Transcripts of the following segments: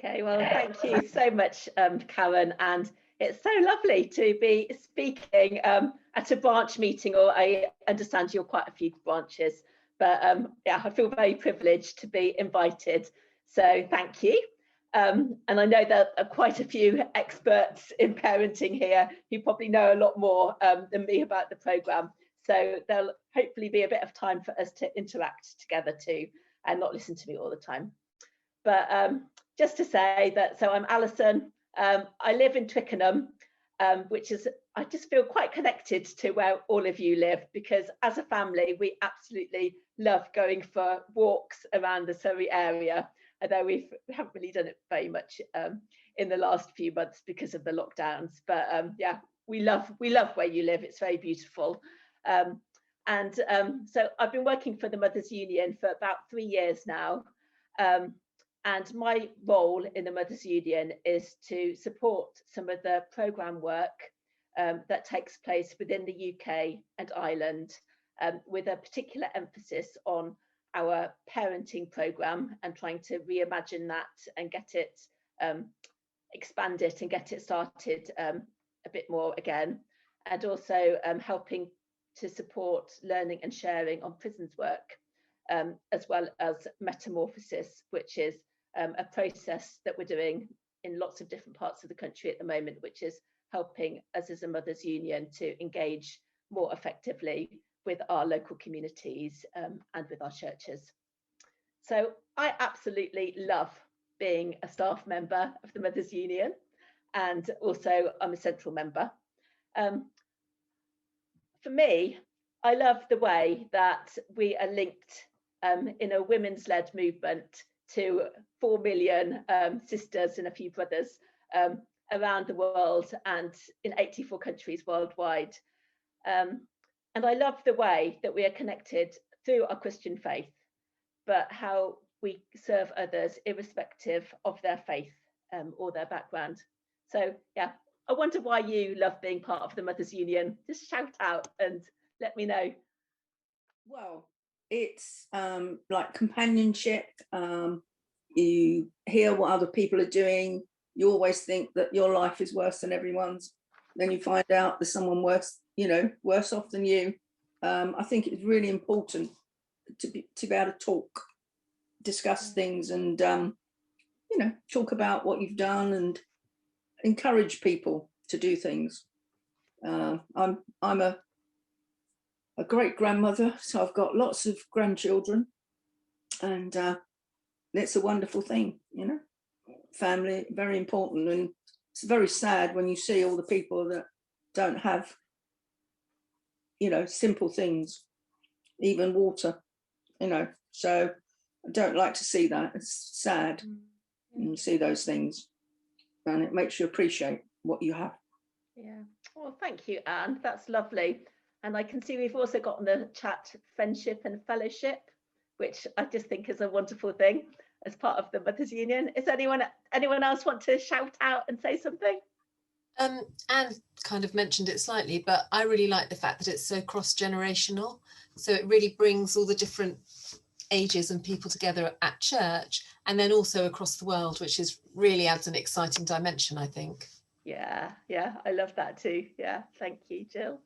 Okay, well, thank you so much, Karen, and it's so lovely to be speaking at a branch meeting, or I understand you're quite a few branches, but yeah, I feel very privileged to be invited, so thank you. And I know there are quite a few experts in parenting here who probably know a lot more than me about the programme, so there'll hopefully be a bit of time for us to interact together too, and not listen to me all the time. But just to say that, so I'm Alison, I live in Twickenham, which is, I just feel quite connected to where all of you live, because as a family, we absolutely love going for walks around the Surrey area, although we haven't really done it very much in the last few months because of the lockdowns. But yeah, we love where you live, it's very beautiful. So I've been working for the Mothers Union for about 3 years now. And my role in the Mothers Union is to support some of the programme work that takes place within the UK and Ireland, with a particular emphasis on our parenting programme and trying to reimagine that and get it, expand it and get it started a bit more again. And also helping to support learning and sharing on prisons work, as well as metamorphosis, which is a process that we're doing in lots of different parts of the country at the moment, which is helping us as a Mothers Union to engage more effectively with our local communities and with our churches. So I absolutely love being a staff member of the Mothers Union, and also I'm a central member. For me, I love the way that we are linked in a women's-led movement to 4 million sisters and a few brothers around the world and in 84 countries worldwide. And I love the way that we are connected through our Christian faith, but how we serve others irrespective of their faith or their background. So yeah, I wonder why you love being part of the Mothers Union. Just shout out and let me know. Well, it's like companionship. You hear what other people are doing. You always think that your life is worse than everyone's. Then you find out there's someone worse, worse off than you. I think it's really important to be able to talk, discuss things, and talk about what you've done and encourage people to do things. I'm a great grandmother, so I've got lots of grandchildren, and it's a wonderful thing, family, very important. And it's very sad when you see all the people that don't have, simple things, even water, so I don't like to see that. It's sad when you see those things, and it makes you appreciate what you have. Yeah, well, thank you, Anne, that's lovely. And I can see we've also got on the chat friendship and fellowship, which I just think is a wonderful thing as part of the Mothers Union. Is anyone else want to shout out and say something? Anne kind of mentioned it slightly, but I really like the fact that it's so cross-generational. So it really brings all the different ages and people together at church, and then also across the world, which really adds an exciting dimension, I think. Yeah, I love that too. Yeah, thank you, Jill.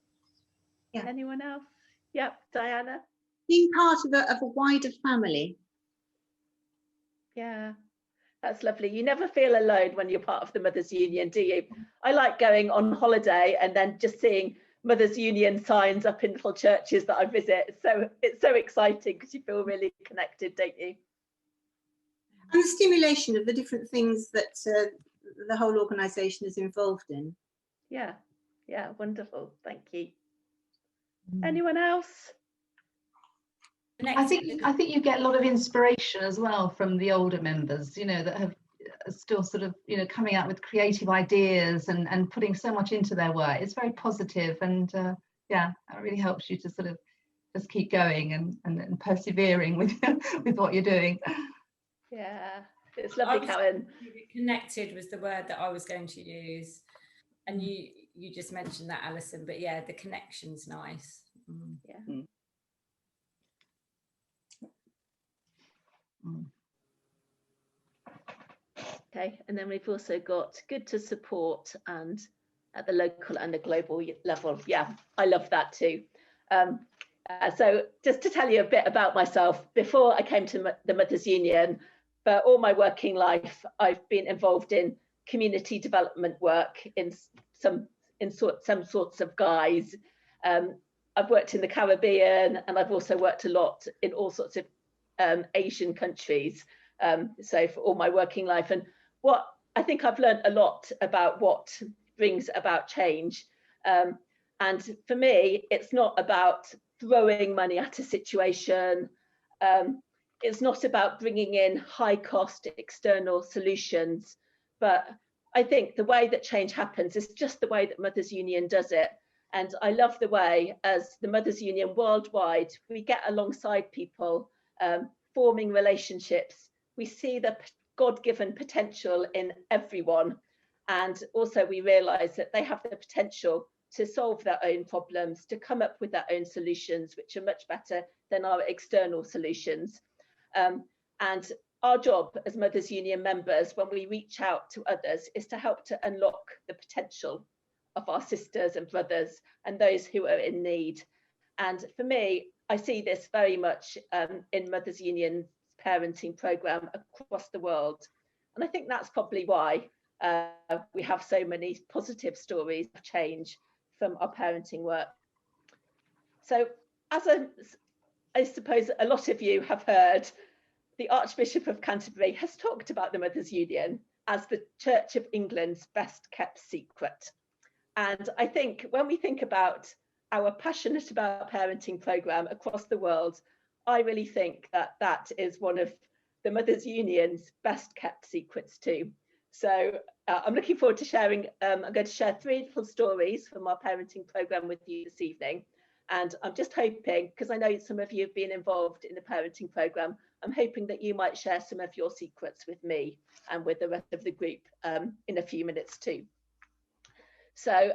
Yeah. Anyone else? Yep, Diana. Being part of a wider family. Yeah, that's lovely. You never feel alone when you're part of the Mothers Union, do you? I like going on holiday and then just seeing Mothers Union signs up in little churches that I visit. So it's so exciting because you feel really connected, don't you? And the stimulation of the different things that the whole organisation is involved in. Yeah, wonderful. Thank you. Anyone else? I think you get a lot of inspiration as well from the older members, that have still sort of, coming out with creative ideas and putting so much into their work. It's very positive, and it really helps you to sort of just keep going and persevering with with what you're doing. Yeah, it's lovely, Karen. Connected was the word that I was going to use, and you just mentioned that, Alison. But yeah, the connection's nice. Yeah. Okay, and then we've also got good to support and at the local and the global level. Yeah, I love that too. So just to tell you a bit about myself, before I came to the Mothers Union, for all my working life, I've been involved in community development work in some sorts of guise. I've worked in the Caribbean, and I've also worked a lot in all sorts of Asian countries. So for all my working life, and what I think I've learned a lot about what brings about change. And for me, it's not about throwing money at a situation. It's not about bringing in high cost external solutions, but I think the way that change happens is just the way that Mothers Union does it. And I love the way, as the Mothers Union worldwide, we get alongside people, forming relationships. We see the God-given potential in everyone. And also we realise that they have the potential to solve their own problems, to come up with their own solutions, which are much better than our external solutions. And our job as Mothers Union members, when we reach out to others, is to help to unlock the potential of our sisters and brothers and those who are in need. And for me, I see this very much in Mothers Union's parenting programme across the world. And I think that's probably why we have so many positive stories of change from our parenting work. So as I suppose a lot of you have heard, the Archbishop of Canterbury has talked about the Mothers Union as the Church of England's best kept secret. And I think when we think about our passionate about parenting programme across the world, I really think that that is one of the Mothers Union's best kept secrets too. So I'm looking forward to sharing, I'm going to share 3 little stories from our parenting programme with you this evening. And I'm just hoping, because I know some of you have been involved in the parenting programme, I'm hoping that you might share some of your secrets with me and with the rest of the group in a few minutes too. So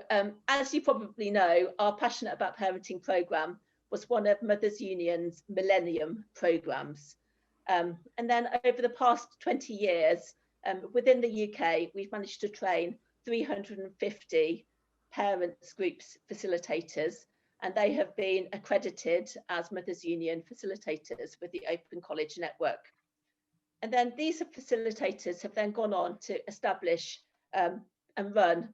as you probably know, our Passionate About Parenting programme was one of Mothers Union's Millennium programmes. And then over the past 20 years, within the UK, we've managed to train 350 parents groups facilitators, and they have been accredited as Mothers Union facilitators with the Open College Network. And then these facilitators have then gone on to establish and run,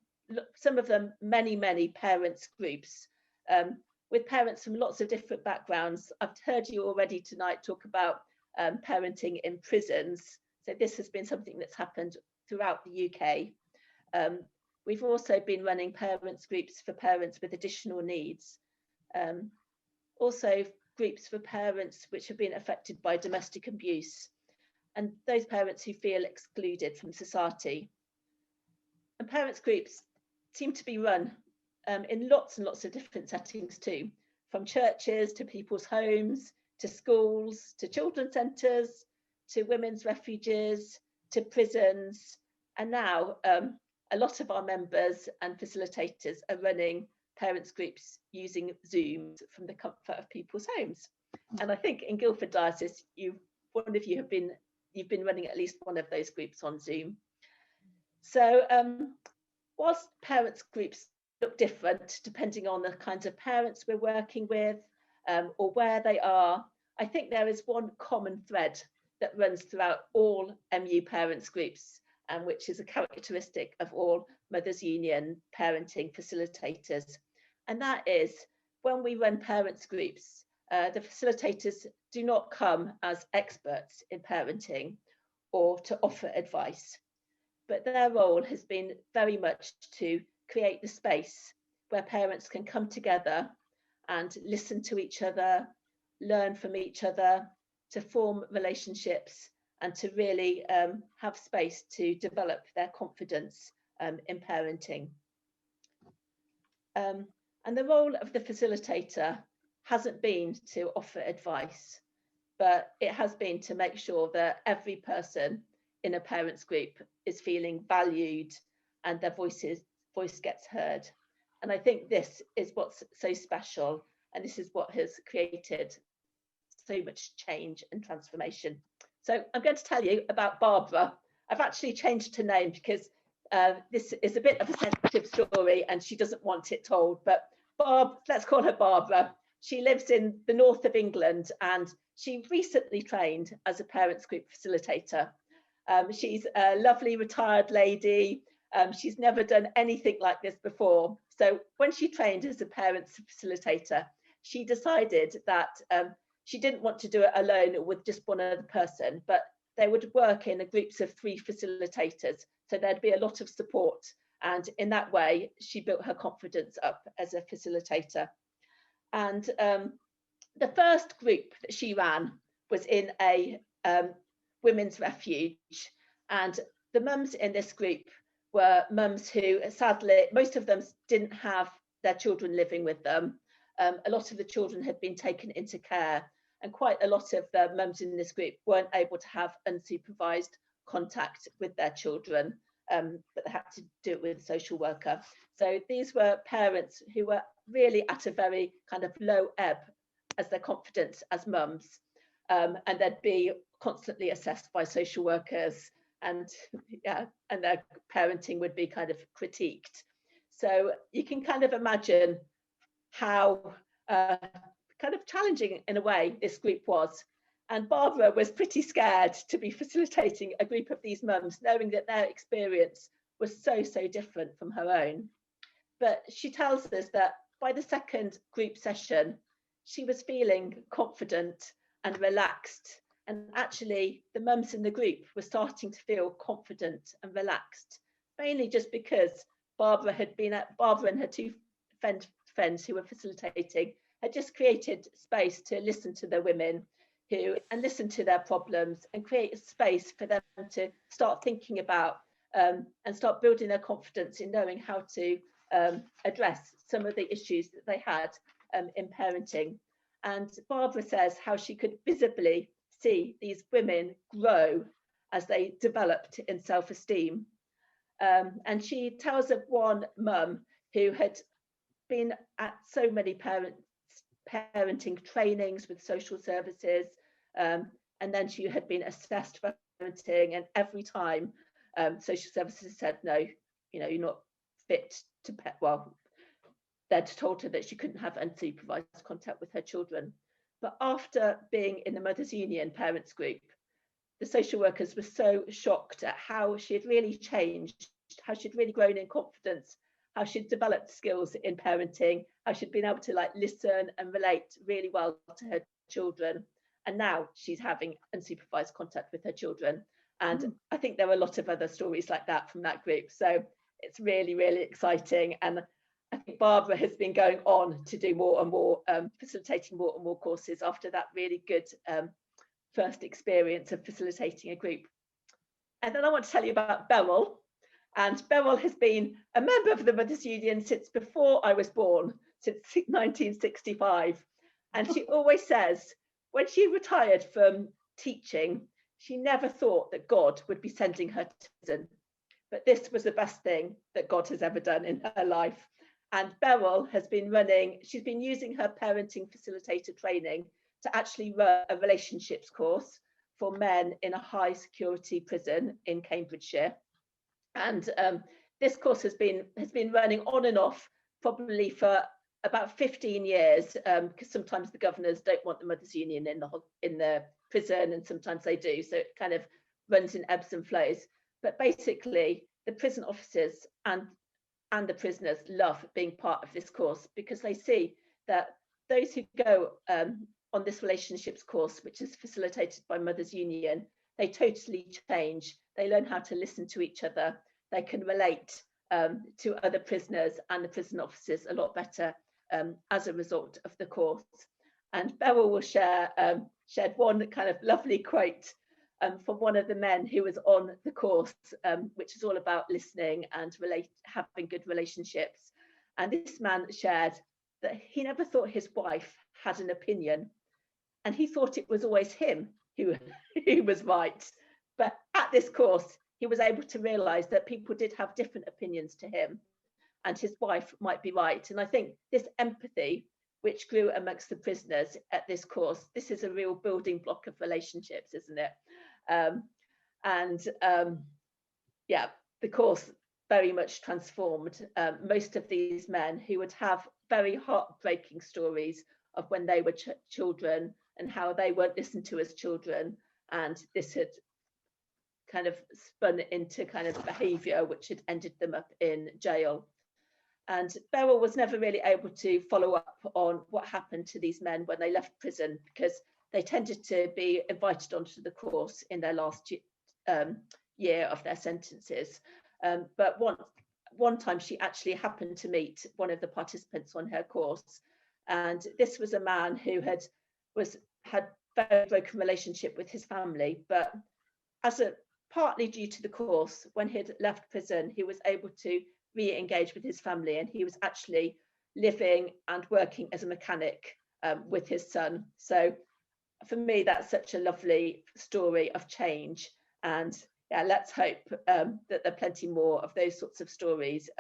some of them many parents groups with parents from lots of different backgrounds. I've heard you already tonight talk about parenting in prisons. So this has been something that's happened throughout the UK. We've also been running parents groups for parents with additional needs. Also groups for parents which have been affected by domestic abuse and those parents who feel excluded from society. And parents groups seem to be run in lots and lots of different settings too, from churches to people's homes, to schools, to children's centres, to women's refuges, to prisons. And now a lot of our members and facilitators are running parents groups using Zoom from the comfort of people's homes. And I think in Guildford Diocese, you've been running at least one of those groups on Zoom. So whilst parents groups look different depending on the kinds of parents we're working with or where they are, I think there is one common thread that runs throughout all MU parents groups, and which is a characteristic of all Mothers Union parenting facilitators. And that is, when we run parents groups, the facilitators do not come as experts in parenting or to offer advice, but their role has been very much to create the space where parents can come together and listen to each other, learn from each other, to form relationships and to really have space to develop their confidence in parenting. And the role of the facilitator hasn't been to offer advice, but it has been to make sure that every person in a parents group is feeling valued and their voice gets heard. And I think this is what's so special, and this is what has created so much change and transformation. So I'm going to tell you about Barbara, I've actually changed her name because this is a bit of a sensitive story and she doesn't want it told. But let's call her Barbara. She lives in the north of England and she recently trained as a parents group facilitator. She's a lovely retired lady. She's never done anything like this before. So when she trained as a parents facilitator, she decided that she didn't want to do it alone with just one other person, but they would work in groups of 3 facilitators. So there'd be a lot of support. And in that way, she built her confidence up as a facilitator. And the first group that she ran was in a women's refuge. And the mums in this group were mums who, sadly, most of them didn't have their children living with them. A lot of the children had been taken into care, and quite a lot of the mums in this group weren't able to have unsupervised contact with their children, but they had to do it with a social worker. So these were parents who were really at a very kind of low ebb as their confidence as mums, and they'd be constantly assessed by social workers, and their parenting would be kind of critiqued. So you can kind of imagine how kind of challenging in a way this group was. And Barbara was pretty scared to be facilitating a group of these mums, knowing that their experience was so different from her own. But she tells us that by the second group session, she was feeling confident and relaxed. And actually, the mums in the group were starting to feel confident and relaxed, mainly just because Barbara and her 2 friends who were facilitating had just created space to listen to the women and listen to their problems and create a space for them to start thinking about and start building their confidence in knowing how to address some of the issues that they had in parenting. And Barbara says how she could visibly see these women grow as they developed in self-esteem. And she tells of one mum who had been at so many parenting trainings with social services, and then she had been assessed for parenting, and every time social services said, no, you're not fit to pet. Well, they'd told her that she couldn't have unsupervised contact with her children. But after being in the Mothers Union parents group, the social workers were so shocked at how she had really changed, how she'd really grown in confidence, how she'd developed skills in parenting, how she'd been able to listen and relate really well to her children. And now she's having unsupervised contact with her children. And I think there were a lot of other stories like that from that group. So it's really exciting. And I think Barbara has been going on to do more and more, facilitating more and more courses after that really good first experience of facilitating a group. And then I want to tell you about Beryl. And Beryl has been a member of the Mothers Union since before I was born, since 1965. And she always says, when she retired from teaching, she never thought that God would be sending her to prison. But this was the best thing that God has ever done in her life. And Beryl has been she's been using her parenting facilitator training to actually run a relationships course for men in a high security prison in Cambridgeshire. And this course has been running on and off probably for about 15 years, because sometimes the governors don't want the Mothers Union in the prison, and sometimes they do. So it kind of runs in ebbs and flows. But basically, the prison officers and the prisoners love being part of this course, because they see that those who go on this relationships course, which is facilitated by Mothers Union, they totally change. They learn how to listen to each other. They can relate to other prisoners and the prison officers a lot better as a result of the course. And Beryl will shared one kind of lovely quote from one of the men who was on the course, which is all about listening and having good relationships. And this man shared that he never thought his wife had an opinion, and he thought it was always him who was right. But at this course, he was able to realize that people did have different opinions to him, and his wife might be right. And I think this empathy, which grew amongst the prisoners at this course, this is a real building block of relationships, isn't it? yeah, the course very much transformed. Most of these men who would have very heartbreaking stories of when they were children and how they weren't listened to as children, and this had kind of spun into kind of behaviour which had ended them up in jail. And Beryl was never really able to follow up on what happened to these men when they left prison, because they tended to be invited onto the course in their last year of their sentences. But one time she actually happened to meet one of the participants on her course, and this was a man who had very broken relationship with his family, but partly due to the course, when he'd left prison, he was able to re-engage with his family, and he was actually living and working as a mechanic with his son. So for me, that's such a lovely story of change. And yeah, let's hope that there are plenty more of those sorts of stories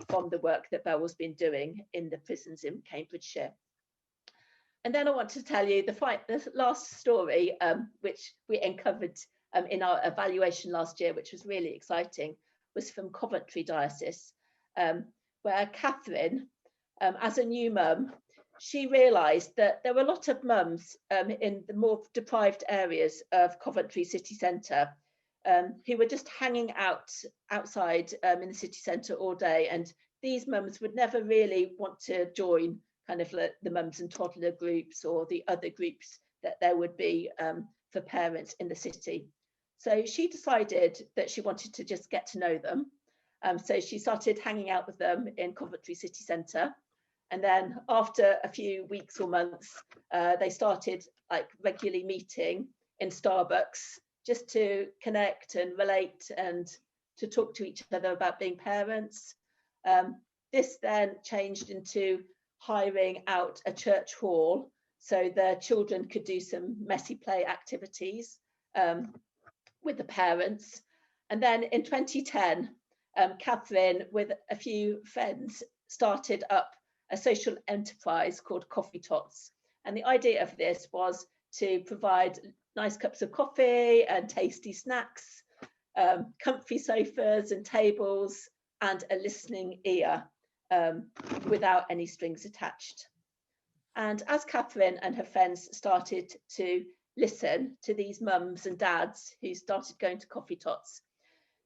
from the work that Beryl's been doing in the prisons in Cambridgeshire. And then I want to tell you the last story, which we uncovered in our evaluation last year, which was really exciting, was from Coventry Diocese, where Catherine, as a new mum, she realised that there were a lot of mums in the more deprived areas of Coventry city centre who were just hanging outside in the city centre all day, and these mums would never really want to join kind of the mums and toddler groups or the other groups that there would be for parents in the city. So she decided that she wanted to just get to know them. So she started hanging out with them in Coventry city centre. And then after a few weeks or months, they started like regularly meeting in Starbucks just to connect and relate and to talk to each other about being parents. This then changed into hiring out a church hall so the children could do some messy play activities with the parents. And then in 2010, Catherine, with a few friends, started up a social enterprise called Coffee Tots. And the idea of this was to provide nice cups of coffee and tasty snacks, comfy sofas and tables, and a listening ear without any strings attached. And as Catherine and her friends started to listen to these mums and dads who started going to Coffee Tots,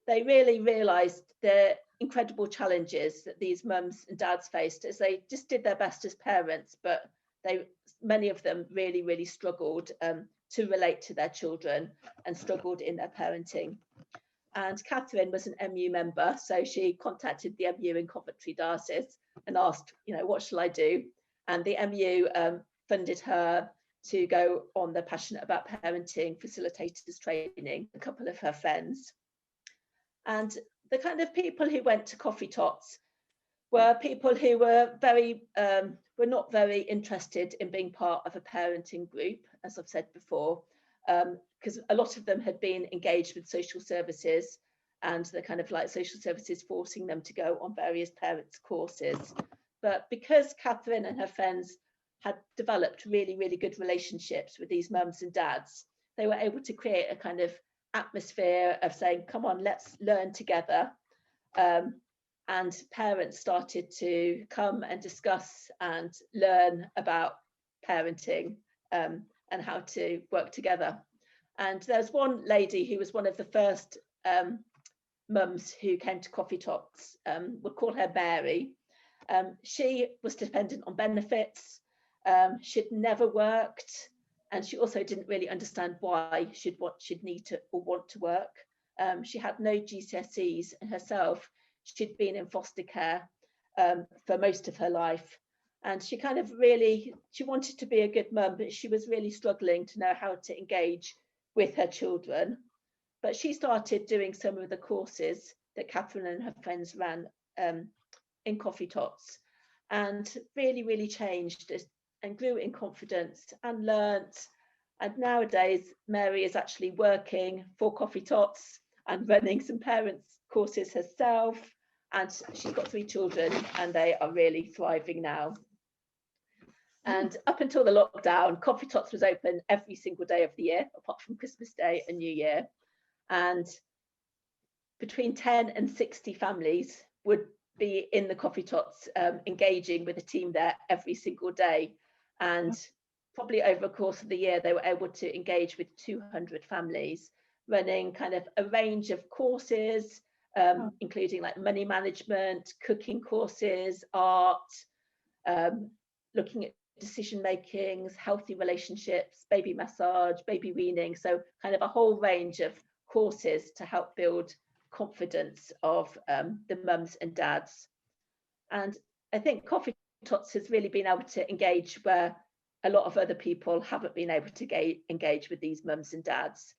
they really realised the incredible challenges that these mums and dads faced as they just did their best as parents, but many of them really, really struggled to relate to their children and struggled in their parenting. And Catherine was an MU member, so she contacted the MU in Coventry Diocese and asked, what shall I do? And the MU funded her to go on the Passionate About Parenting Facilitators training, a couple of her friends. And the kind of people who went to Coffee Tots were people who were not very interested in being part of a parenting group, as I've said before, because a lot of them had been engaged with social services, and the kind of like social services forcing them to go on various parents' courses. But because Catherine and her friends had developed really, really good relationships with these mums and dads, they were able to create a kind of atmosphere of saying, come on, let's learn together. And parents started to come and discuss and learn about parenting and how to work together. And there's one lady who was one of the first mums who came to Coffee Tots. We'll call her Mary. She was dependent on benefits. She'd never worked, and she also didn't really understand why she'd need to or want to work. She had no GCSEs herself. She'd been in foster care for most of her life, and she wanted to be a good mum, but she was really struggling to know how to engage with her children. But she started doing some of the courses that Catherine and her friends ran in Coffee Tots, and really, really changed and grew in confidence and learnt. And nowadays, Mary is actually working for Coffee Tots and running some parents' courses herself. And she's got 3 children, and they are really thriving now. And up until the lockdown, Coffee Tots was open every single day of the year, apart from Christmas Day and New Year. And between 10 and 60 families would be in the coffee tots, engaging with the team there every single day. And probably over the course of the year, they were able to engage with 200 families, running kind of a range of courses, including like money management, cooking courses, art, looking at decision makings, healthy relationships, baby massage, baby weaning. So kind of a whole range of courses to help build confidence of the mums and dads. And I think Coffee Tots has really been able to engage where a lot of other people haven't been able to engage with these mums and dads.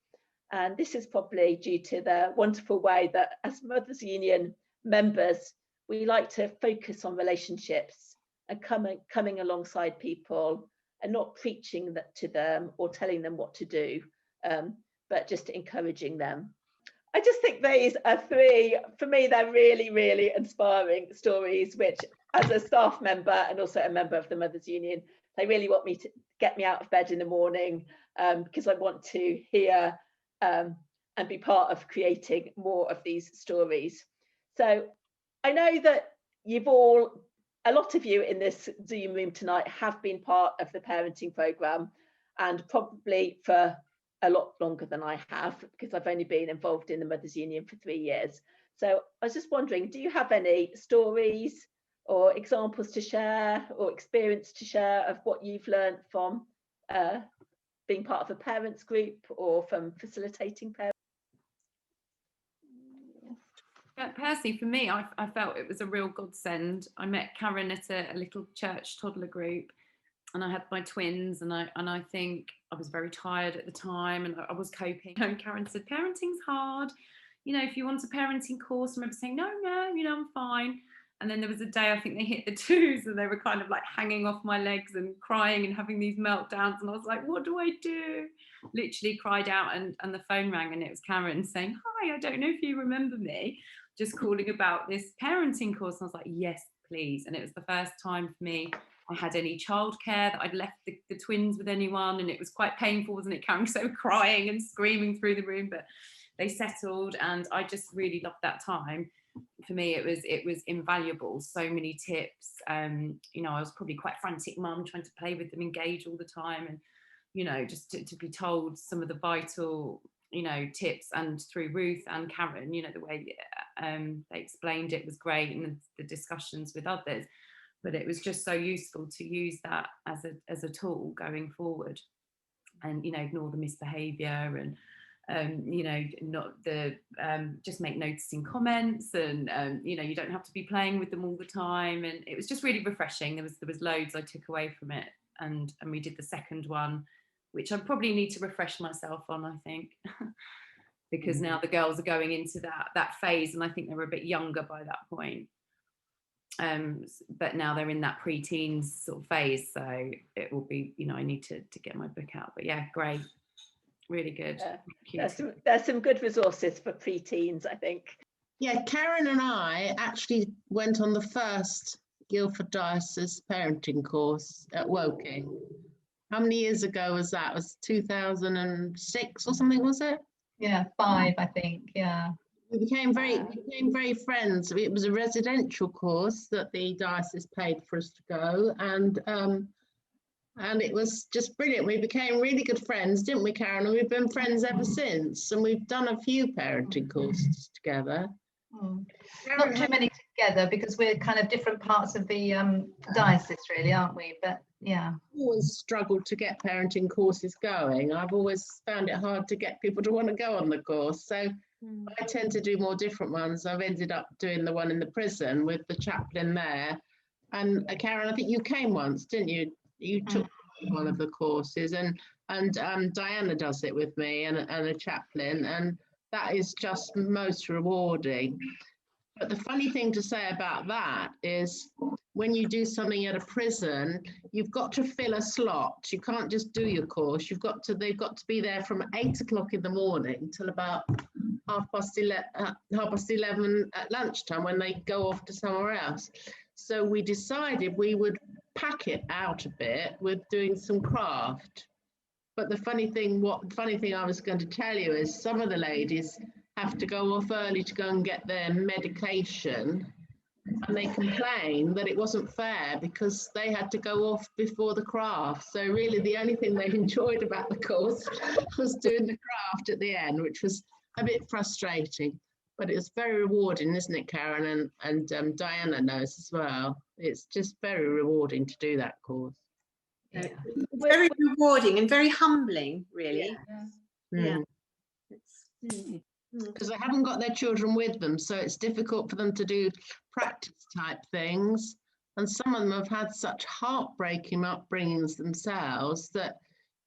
And this is probably due to the wonderful way that as Mothers Union members, we like to focus on relationships and coming alongside people and not preaching that to them or telling them what to do, but just encouraging them. I just think these are three, for me, they're really, really inspiring stories, which as a staff member and also a member of the Mothers Union, they really want me to get me out of bed in the morning, because I want to hear and be part of creating more of these stories. So I know that a lot of you in this Zoom room tonight have been part of the parenting programme, and probably for a lot longer than I have, because I've only been involved in the Mothers Union for 3 years. So I was just wondering, do you have any stories or examples to share or experience to share of what you've learned from being part of a parents group or from facilitating parents? Personally, for me, I felt it was a real godsend. I met Karen at a little church toddler group, and I had my twins, and I think I was very tired at the time, and I was coping. And Karen said, parenting's hard. You know, if you want a parenting course, I remember saying, no, I'm fine. And then there was a day, I think they hit the 2s, and they were kind of like hanging off my legs and crying and having these meltdowns. And I was like, what do I do? Literally cried out, and the phone rang, and it was Karen saying, hi, I don't know if you remember me, just calling about this parenting course. And I was like, yes, please. And it was the first time for me I had any childcare, that I'd left the twins with anyone, and it was quite painful, wasn't it, Karen? So crying and screaming through the room, but they settled, and I just really loved that time. For me, it was invaluable. So many tips. You know, I was probably quite frantic mum, trying to play with them, engage all the time, and you know, just to be told some of the vital, you know, tips, and through Ruth and Karen, you know, the way they explained it was great, and the discussions with others. But it was just so useful to use that as a tool going forward, and you know, ignore the misbehaviour, and you know, not the just make noticing comments, and you know, you don't have to be playing with them all the time. And it was just really refreshing. There was loads I took away from it, and we did the second one, which I probably need to refresh myself on, I think. Because now the girls are going into that phase, and I think they were a bit younger by that point. But now they're in that pre-teens sort of phase, so it will be, you know, I need to get my book out. But yeah, great, really good. There's some good resources for pre-teens, I think. Yeah, Karen and I actually went on the first Guildford Diocese parenting course at Woking. How many years ago was that? It was 2006 or something, was it? Yeah, 5, I think. Yeah. We became very friends. It was a residential course that the diocese paid for us to go, and it was just brilliant. We became really good friends, didn't we, Karen? And we've been friends ever since. And we've done a few parenting courses together. Not too many together, because we're kind of different parts of the diocese, really, aren't we? But yeah, always struggled to get parenting courses going. I've always found it hard to get people to want to go on the course. So I tend to do more different ones. I've ended up doing the one in the prison with the chaplain there. And Karen, I think you came once, didn't you? You took one of the courses, and Diana does it with me, and a chaplain, and that is just most rewarding. But the funny thing to say about that is, when you do something at a prison, you've got to fill a slot. You can't just do your course. They've got to be there from 8 o'clock in the morning till about half past 11 at lunchtime, when they go off to somewhere else. So we decided we would pack it out a bit with doing some craft. But the funny thing I was going to tell you is, some of the ladies have to go off early to go and get their medication, and they complained that it wasn't fair because they had to go off before the craft. So really the only thing they enjoyed about the course was doing the craft at the end, which was a bit frustrating, but it was very rewarding, isn't it, Karen? And Diana knows as well. It's just very rewarding to do that course. Yeah. Very rewarding and very humbling, really. Yeah. Because they haven't got their children with them, so it's difficult for them to do practice type things. And some of them have had such heartbreaking upbringings themselves that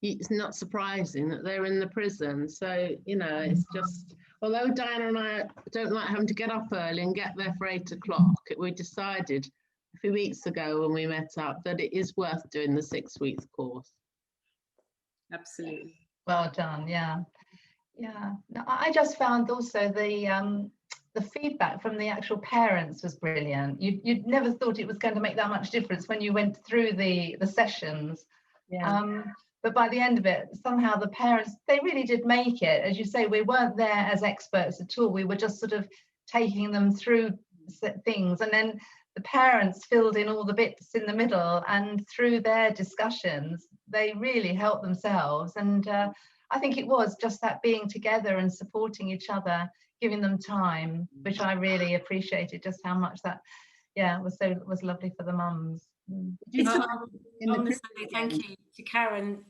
it's not surprising that they're in the prison. So, you know, it's just, although Diana and I don't like having to get up early and get there for 8 o'clock, we decided a few weeks ago when we met up that it is worth doing the 6 weeks course. Absolutely. Well done. Yeah. Yeah. No, I just found also the feedback from the actual parents was brilliant. You'd never thought it was going to make that much difference when you went through the sessions. Yeah. But by the end of it, somehow the parents, they really did make it. As you say, we weren't there as experts at all. We were just sort of taking them through things. And then the parents filled in all the bits in the middle, and through their discussions, they really helped themselves. And I think it was just that being together and supporting each other, giving them time, which I really appreciated, just how much that, was lovely for the mums. I want to say thank you to Karen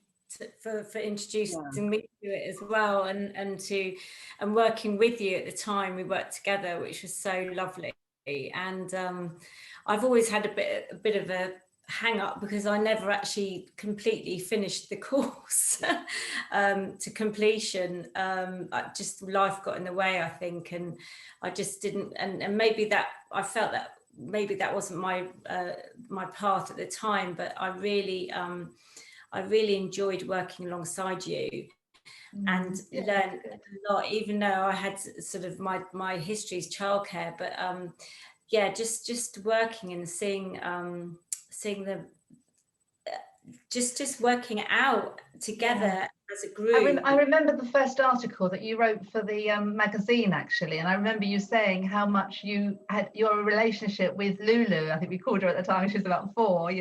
for introducing me to it as well, and working with you at the time we worked together, which was so lovely. And I've always had a bit of a hang up because I never actually completely finished the course to completion. Just life got in the way, I think, and I just didn't, and maybe that I felt that maybe that wasn't my my path at the time, but I really enjoyed working alongside you and learned a lot, even though I had sort of my history is childcare, but just working and seeing the just working it out together as a group. I remember the first article that you wrote for the magazine, actually, and I remember you saying how much you had your relationship with Lulu, I think we called her at the time, she was about 4,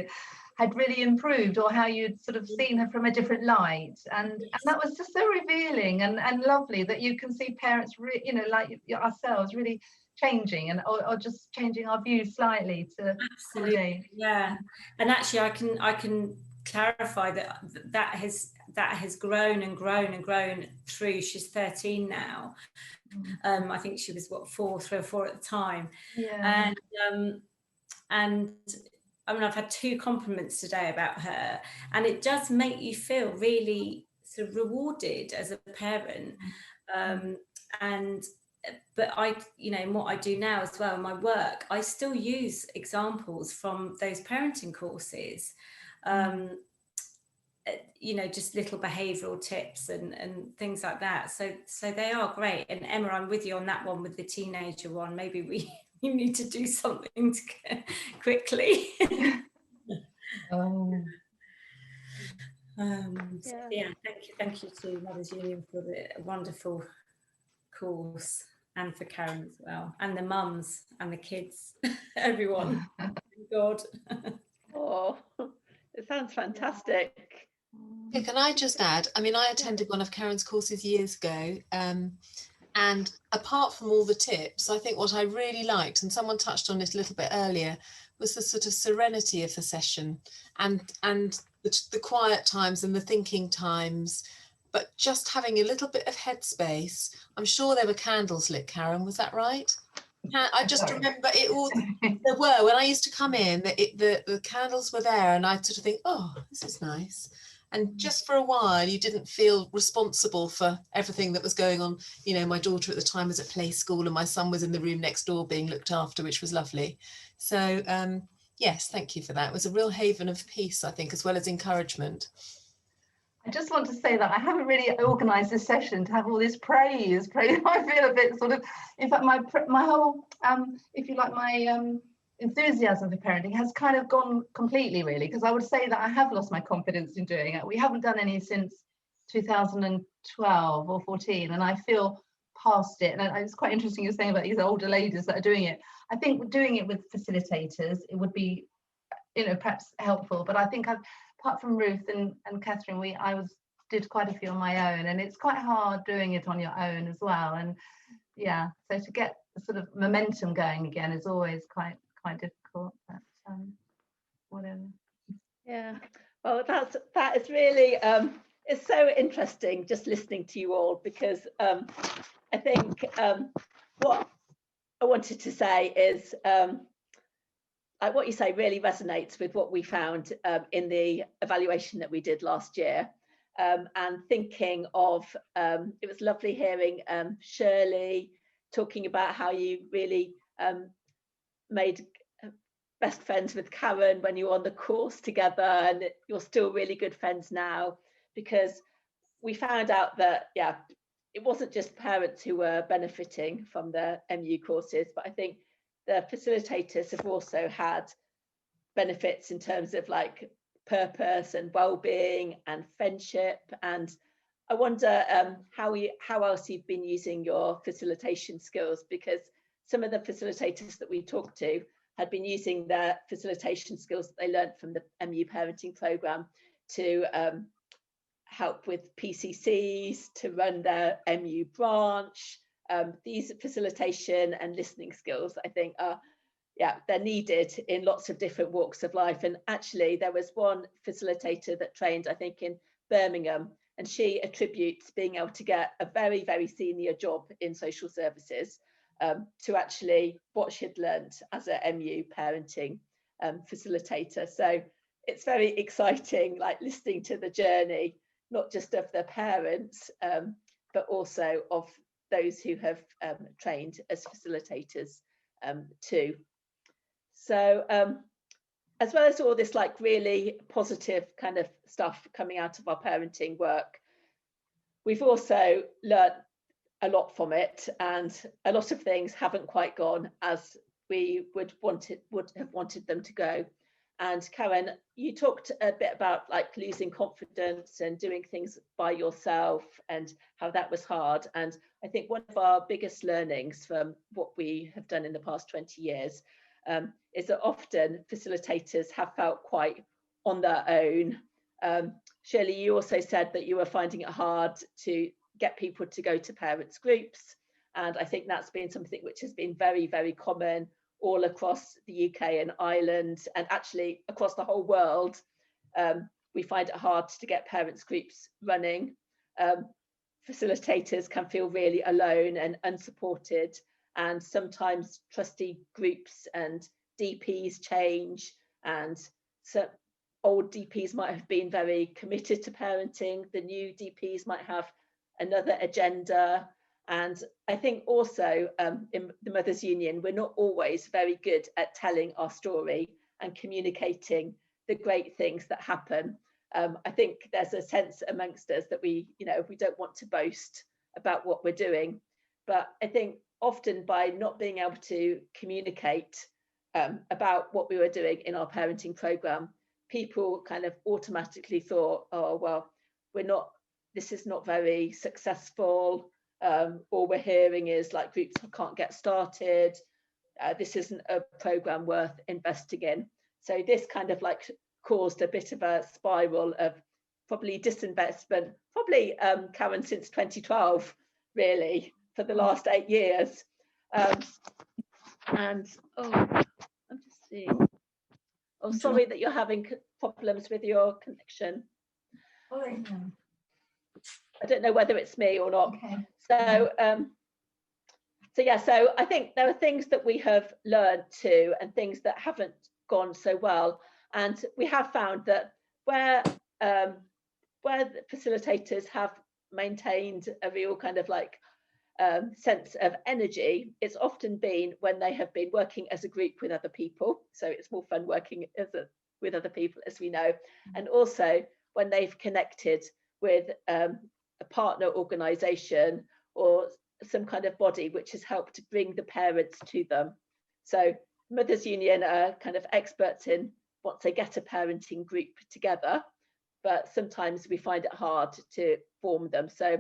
had really improved, or how you'd sort of seen her from a different light, and that was just so revealing and lovely that you can see parents, like ourselves, really changing or just changing our views slightly to absolutely, and actually I can clarify that has grown and grown and grown through. She's 13 now. I think she was 3 or 4 at the time. And I mean, I've had 2 compliments today about her, and it does make you feel really sort of rewarded as a parent. But in what I do now as well in my work, I still use examples from those parenting courses. Just little behavioural tips and things like that. So they are great. And Emma, I'm with you on that one with the teenager one. Maybe we need to do something quickly. Thank you to Mothers Union for the wonderful course, and for Karen as well, and the mums and the kids, everyone. Thank God. Oh, it sounds fantastic. Yeah, can I just add, I mean, I attended one of Karen's courses years ago, and apart from all the tips, I think what I really liked, and someone touched on it a little bit earlier, was the sort of serenity of the session and the quiet times and the thinking times, but just having a little bit of headspace. I'm sure there were candles lit, Karen, was that right? I just remember it all. There were, when I used to come in, the candles were there, and I'd sort of think, oh, this is nice. And just for a while, you didn't feel responsible for everything that was going on. My daughter at the time was at play school, and my son was in the room next door being looked after, which was lovely. So yes, thank you for that. It was a real haven of peace, I think, as well as encouragement. I just want to say that I haven't really organised this session to have all this praise. I feel a bit sort of, in fact, my whole, if you like, my enthusiasm for parenting has kind of gone completely, really, because I would say that I have lost my confidence in doing it. We haven't done any since 2012 or 14, and I feel past it. And it's quite interesting you're saying about these older ladies that are doing it. I think doing it with facilitators, it would be, you know, perhaps helpful. But I think apart from Ruth and Catherine, I did quite a few on my own, and it's quite hard doing it on your own as well. And yeah, so to get the sort of momentum going again is always quite difficult. But whatever. Yeah. Well, that is really it's so interesting just listening to you all, because I think what I wanted to say is like what you say really resonates with what we found in the evaluation that we did last year. And thinking of, it was lovely hearing Shirley talking about how you really made best friends with Karen when you were on the course together, and you're still really good friends now, because we found out that, yeah, it wasn't just parents who were benefiting from the MU courses, but I think the facilitators have also had benefits in terms of like purpose and well-being and friendship. And I wonder how else you've been using your facilitation skills, because some of the facilitators that we talked to had been using their facilitation skills that they learned from the MU parenting program to help with PCCs, to run their MU branch. These facilitation and listening skills, I think, are, yeah, they're needed in lots of different walks of life. And actually there was one facilitator that trained, I think, in Birmingham, and she attributes being able to get a very, very senior job in social services to actually what she'd learned as a MU parenting facilitator. So it's very exciting, like listening to the journey, not just of the parents, but also of those who have trained as facilitators too. So as well as all this like really positive kind of stuff coming out of our parenting work, we've also learned a lot from it, and a lot of things haven't quite gone as we would have wanted them to go. And Karen, you talked a bit about like losing confidence and doing things by yourself and how that was hard. And I think one of our biggest learnings from what we have done in the past 20 years is that often facilitators have felt quite on their own. Shirley, you also said that you were finding it hard to get people to go to parents groups. And I think that's been something which has been very, very common all across the UK and Ireland, and actually across the whole world. We find it hard to get parents groups running. Facilitators can feel really alone and unsupported, and sometimes trustee groups and DPs change, and so old DPs might have been very committed to parenting, the new DPs might have another agenda. And I think also in the Mothers Union, we're not always very good at telling our story and communicating the great things that happen. I think there's a sense amongst us that we don't want to boast about what we're doing. But I think often by not being able to communicate about what we were doing in our parenting program, people kind of automatically thought, oh, well, this is not very successful. All we're hearing is like groups can't get started. This isn't a program worth investing in. So this kind of like caused a bit of a spiral of probably disinvestment, probably Karen, since 2012, really, for the last 8 years. And I'm just seeing. Oh, sorry that you're having problems with your connection. Oh, yeah. I don't know whether it's me or not. Okay. So so I think there are things that we have learned too, and things that haven't gone so well. And we have found that where the facilitators have maintained a real kind of like sense of energy, it's often been when they have been working as a group with other people. So it's more fun working with other people, as we know, and also when they've connected with a partner organisation or some kind of body which has helped to bring the parents to them. So Mothers Union are kind of experts in once they get a parenting group together, but sometimes we find it hard to form them. So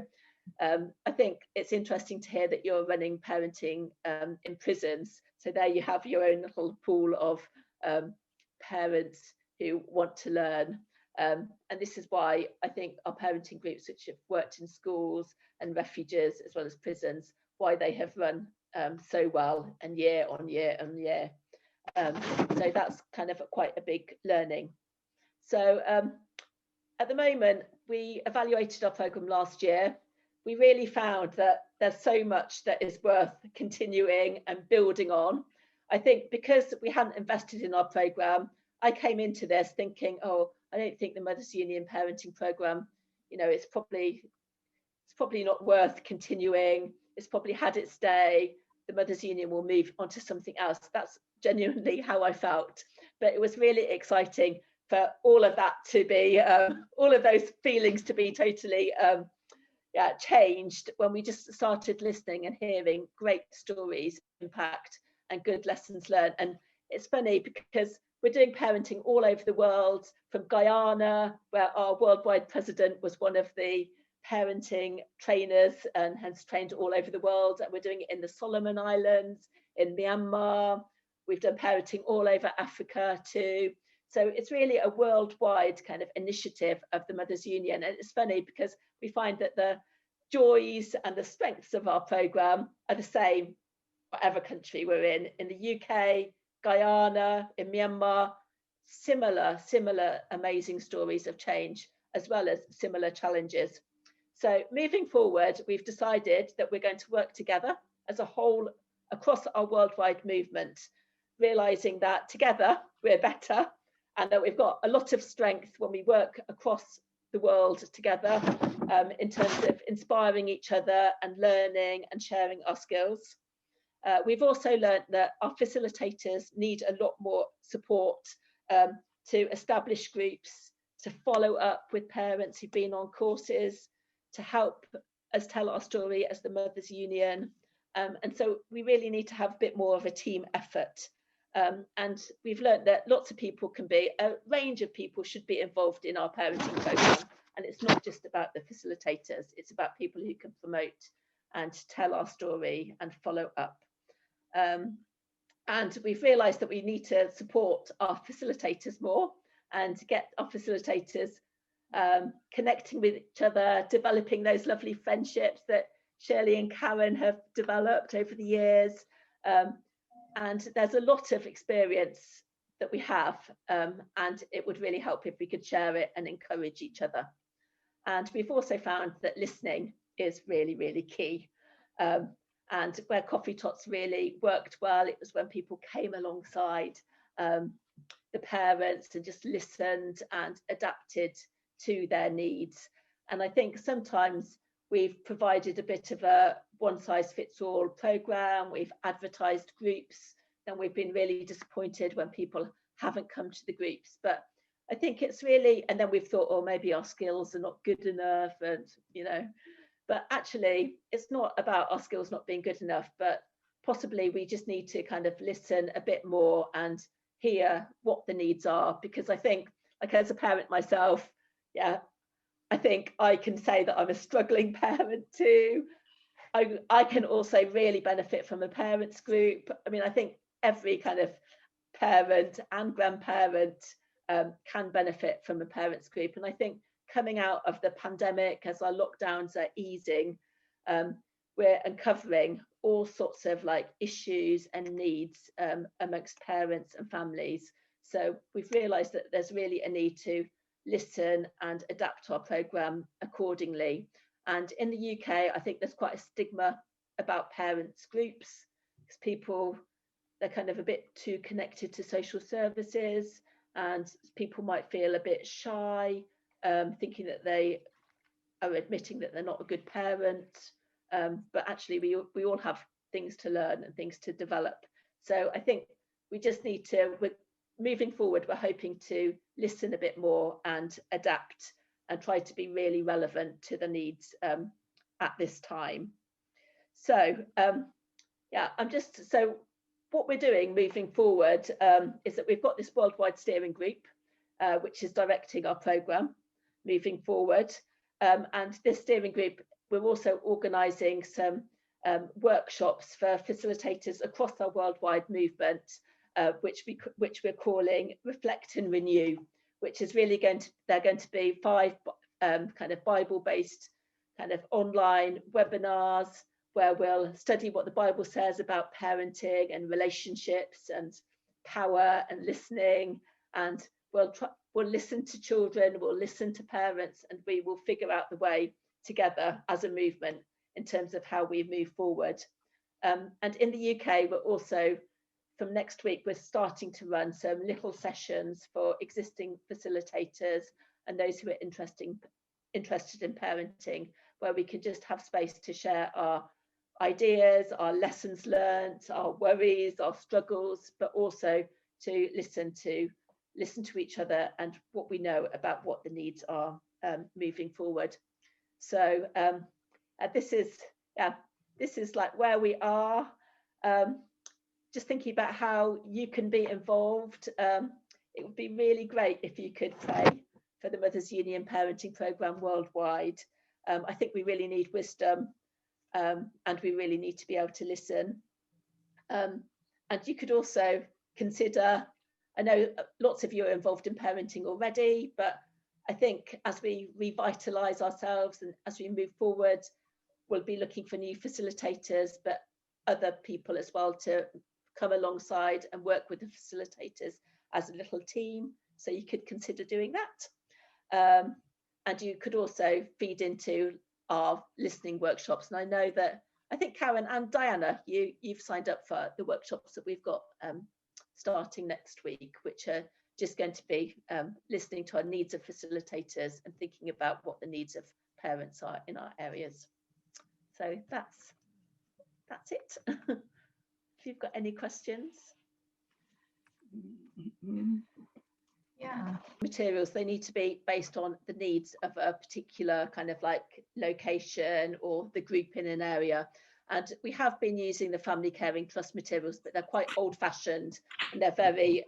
I think it's interesting to hear that you're running parenting in prisons. So there you have your own little pool of parents who want to learn. And this is why I think our parenting groups, which have worked in schools and refuges as well as prisons, why they have run so well and year on year on year. So that's kind of quite a big learning. So at the moment, we evaluated our programme last year. We really found that there's so much that is worth continuing and building on. I think because we hadn't invested in our programme, I came into this thinking, oh, I don't think the Mothers Union parenting programme, you know, it's probably not worth continuing. It's probably had its day. The Mothers Union will move on to something else. That's genuinely how I felt. But it was really exciting for all of that to be, all of those feelings to be totally changed when we just started listening and hearing great stories, impact and good lessons learned. And it's funny because we're doing parenting all over the world, from Guyana, where our worldwide president was one of the parenting trainers and has trained all over the world. And we're doing it in the Solomon Islands, in Myanmar. We've done parenting all over Africa too. So it's really a worldwide kind of initiative of the Mothers Union. And it's funny because we find that the joys and the strengths of our programme are the same, whatever country we're in the UK, Guyana, in Myanmar, similar amazing stories of change, as well as similar challenges. So moving forward, we've decided that we're going to work together as a whole across our worldwide movement, realising that together we're better, and that we've got a lot of strength when we work across the world together in terms of inspiring each other and learning and sharing our skills. We've also learned that our facilitators need a lot more support to establish groups, to follow up with parents who've been on courses, to help us tell our story as the Mothers Union. And so we really need to have a bit more of a team effort. And we've learned that lots of people a range of people should be involved in our parenting programme. And it's not just about the facilitators, it's about people who can promote and tell our story and follow up. And we've realised that we need to support our facilitators more and get our facilitators connecting with each other, developing those lovely friendships that Shirley and Karen have developed over the years. And there's a lot of experience that we have, and it would really help if we could share it and encourage each other. And we've also found that listening is really, really key. And where Coffee Tots really worked well, it was when people came alongside the parents and just listened and adapted to their needs. And I think sometimes we've provided a bit of a one-size-fits-all programme, we've advertised groups, and we've been really disappointed when people haven't come to the groups. But I think it's really, and then we've thought, oh, maybe our skills are not good enough, and you know, but actually it's not about our skills not being good enough, but possibly we just need to kind of listen a bit more and hear what the needs are. Because I think, like, as a parent myself, I think I can say that I'm a struggling parent too. I can also really benefit from a parents group. I mean, I think every kind of parent and grandparent can benefit from a parents group. And I think coming out of the pandemic, as our lockdowns are easing, we're uncovering all sorts of like issues and needs amongst parents and families. So we've realised that there's really a need to listen and adapt our programme accordingly. And in the UK, I think there's quite a stigma about parents groups, because people, they're kind of a bit too connected to social services, and people might feel a bit shy, thinking that they are admitting that they're not a good parent. But actually we all have things to learn and things to develop. So I think we just need to, moving forward, we're hoping to listen a bit more and adapt and try to be really relevant to the needs at this time. So so what we're doing moving forward is that we've got this worldwide steering group, which is directing our programme moving forward. And this steering group we're also organising some workshops for facilitators across our worldwide movement, which we're calling Reflect and Renew, which is really they're going to be 5 kind of Bible-based kind of online webinars where we'll study what the Bible says about parenting and relationships and power and listening, and we'll listen to children, we'll listen to parents, and we will figure out the way together as a movement in terms of how we move forward. And in the UK, we're also, from next week, we're starting to run some little sessions for existing facilitators and those who are interested in parenting, where we can just have space to share our ideas, our lessons learned, our worries, our struggles, but also to listen to each other and what we know about what the needs are moving forward. So this is like where we are. Just thinking about how you can be involved. It would be really great if you could pray for the Mothers Union Parenting Programme worldwide. I think we really need wisdom, and we really need to be able to listen. And you could also consider, I know lots of you are involved in parenting already, but I think as we revitalise ourselves and as we move forward, we'll be looking for new facilitators, but other people as well to come alongside and work with the facilitators as a little team. So you could consider doing that. And you could also feed into our listening workshops. And I know that, I think Karen and Diana, you've signed up for the workshops that we've got starting next week, which are just going to be listening to our needs of facilitators and thinking about what the needs of parents are in our areas. So that's it. If you've got any questions. Yeah. Materials, they need to be based on the needs of a particular kind of like location or the group in an area. And we have been using the Family Caring Trust materials, but they're quite old-fashioned and they're very,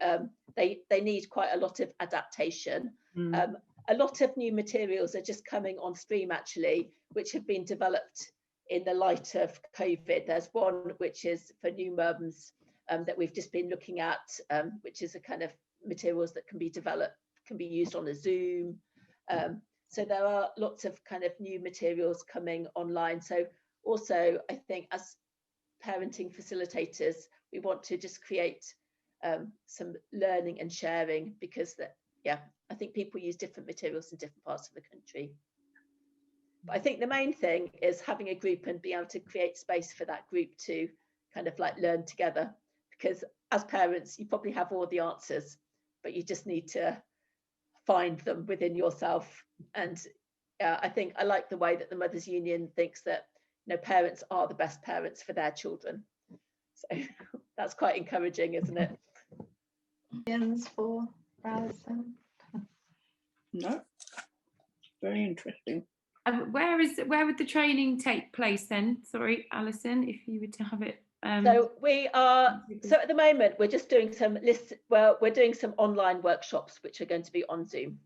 they need quite a lot of adaptation. A lot of new materials are just coming on stream actually, which have been developed in the light of COVID. There's one which is for new mums that we've just been looking at, which is a kind of materials that can be developed, can be used on a Zoom. So there are lots of kind of new materials coming online. So also, I think as parenting facilitators, we want to just create some learning and sharing, because I think people use different materials in different parts of the country. But I think the main thing is having a group and being able to create space for that group to kind of like learn together, because as parents, you probably have all the answers, but you just need to find them within yourself. And I think I like the way that the Mothers Union thinks that, you know, parents are the best parents for their children. So that's quite encouraging, isn't it? For Alison. No, very interesting. Where would the training take place then? Sorry, Alison, if you were to have it. So we are, so at the moment we're just doing some we're doing some online workshops which are going to be on Zoom,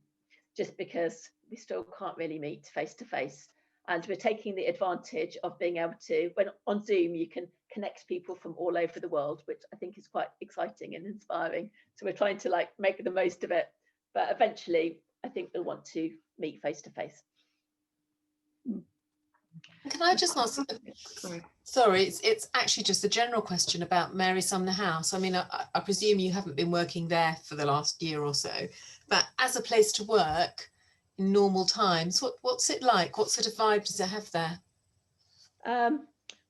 just because we still can't really meet face to face, and we're taking the advantage of being able to, when on Zoom you can connect people from all over the world, which I think is quite exciting and inspiring. So we're trying to like make the most of it, but eventually I think we'll want to meet face to face. Can I just ask, sorry, it's actually just a general question about Mary Sumner House. I mean, I presume you haven't been working there for the last year or so, but as a place to work in normal times, what's it like? What sort of vibe does it have there?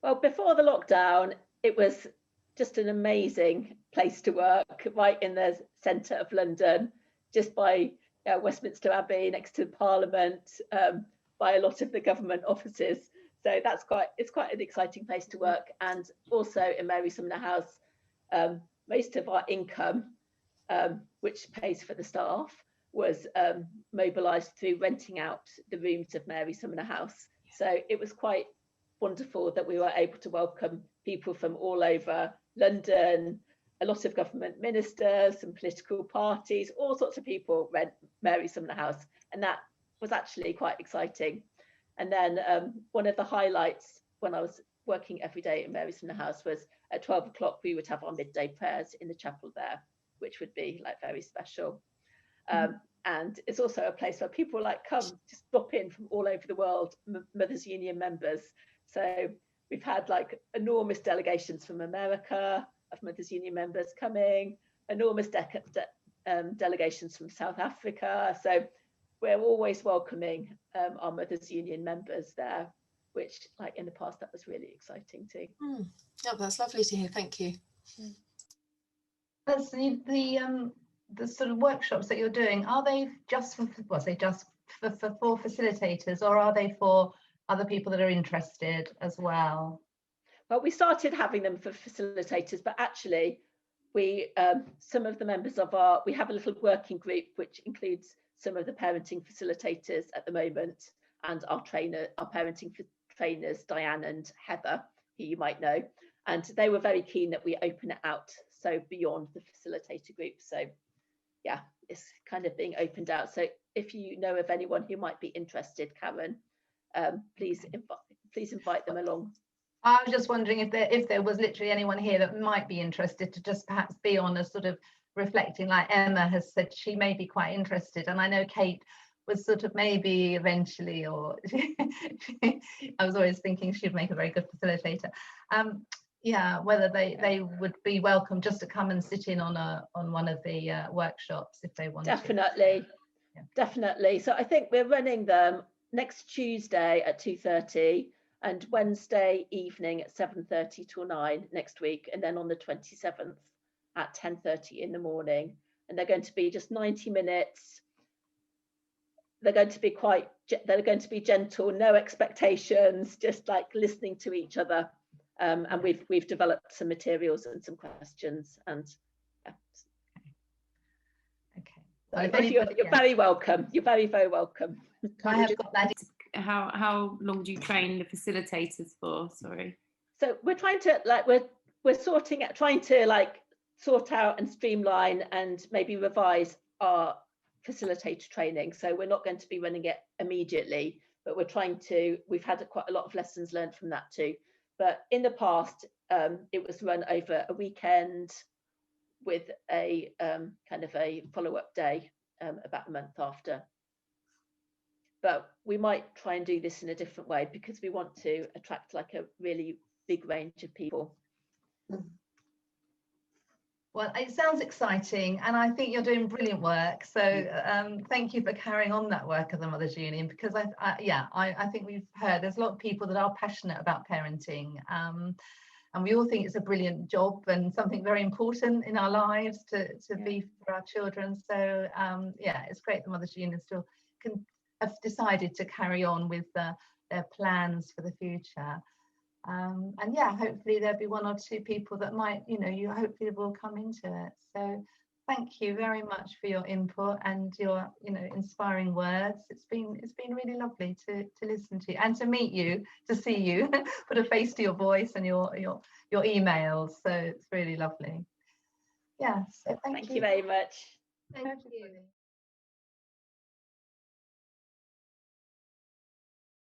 Well, before the lockdown, it was just an amazing place to work, right in the centre of London, just by Westminster Abbey, next to Parliament, by a lot of the government offices. So it's quite an exciting place to work. And also in Mary Sumner House, most of our income, which pays for the staff, was mobilised through renting out the rooms of Mary Sumner House. So it was quite wonderful that we were able to welcome people from all over London, a lot of government ministers and political parties, all sorts of people rent Mary Sumner House. And that was actually quite exciting. And then one of the highlights when I was working every day in Mary's in the House was at 12 o'clock we would have our midday prayers in the chapel there, which would be like very special. And it's also a place where people like come, just drop in from all over the world, Mothers Union members. So we've had like enormous delegations from America of Mothers Union members coming, enormous delegations from South Africa. So we're always welcoming our Mothers Union members there, which like in the past, that was really exciting too. Oh, that's lovely to hear. Thank you. That's the sort of workshops that you're doing. Are they just for, well, say just for facilitators, or are they for other people that are interested as well? Well, we started having them for facilitators, but actually we some of the members of we have a little working group which includes some of the parenting facilitators at the moment, and our parenting trainers, Diane and Heather, who you might know, and they were very keen that we open it out, so beyond the facilitator group. So yeah, it's kind of being opened out. So if you know of anyone who might be interested, Karen, please invite them along. I was just wondering if there was literally anyone here that might be interested to just perhaps be on a sort of reflecting, like Emma has said, she may be quite interested, and I know Kate was sort of maybe eventually, or I was always thinking she'd make a very good facilitator. Yeah, whether they would be welcome just to come and sit in on one of the workshops if they want. Definitely, yeah. Definitely. So I think we're running them next Tuesday at 2:30 and Wednesday evening at 7:30 till 9 next week, and then on the 27th at 10:30 in the morning. And they're going to be just 90 minutes. They're going to be gentle, no expectations, just like listening to each other. And we've developed some materials and some questions, and yeah. Okay. So you're very welcome. You're very, very welcome. I have got that. How long do you train the facilitators for? Sorry. So we're trying to trying to sort out and streamline and maybe revise our facilitator training. So we're not going to be running it immediately, but we've had quite a lot of lessons learned from that too. But in the past, it was run over a weekend with a kind of a follow-up day about a month after. But we might try and do this in a different way because we want to attract like a really big range of people. Well, it sounds exciting, and I think you're doing brilliant work. So thank you for carrying on that work at the Mothers Union, because I think we've heard there's a lot of people that are passionate about parenting, and we all think it's a brilliant job and something very important in our lives to be for our children. So yeah, it's great the Mothers Union still have decided to carry on with their plans for the future. And yeah, hopefully there'll be one or two people that might, you hopefully will come into it. So thank you very much for your input and your, inspiring words. It's been really lovely to listen to you and to meet you, to see you, put a face to your voice and your emails. So it's really lovely. Yeah. So thank you very much. Thank you.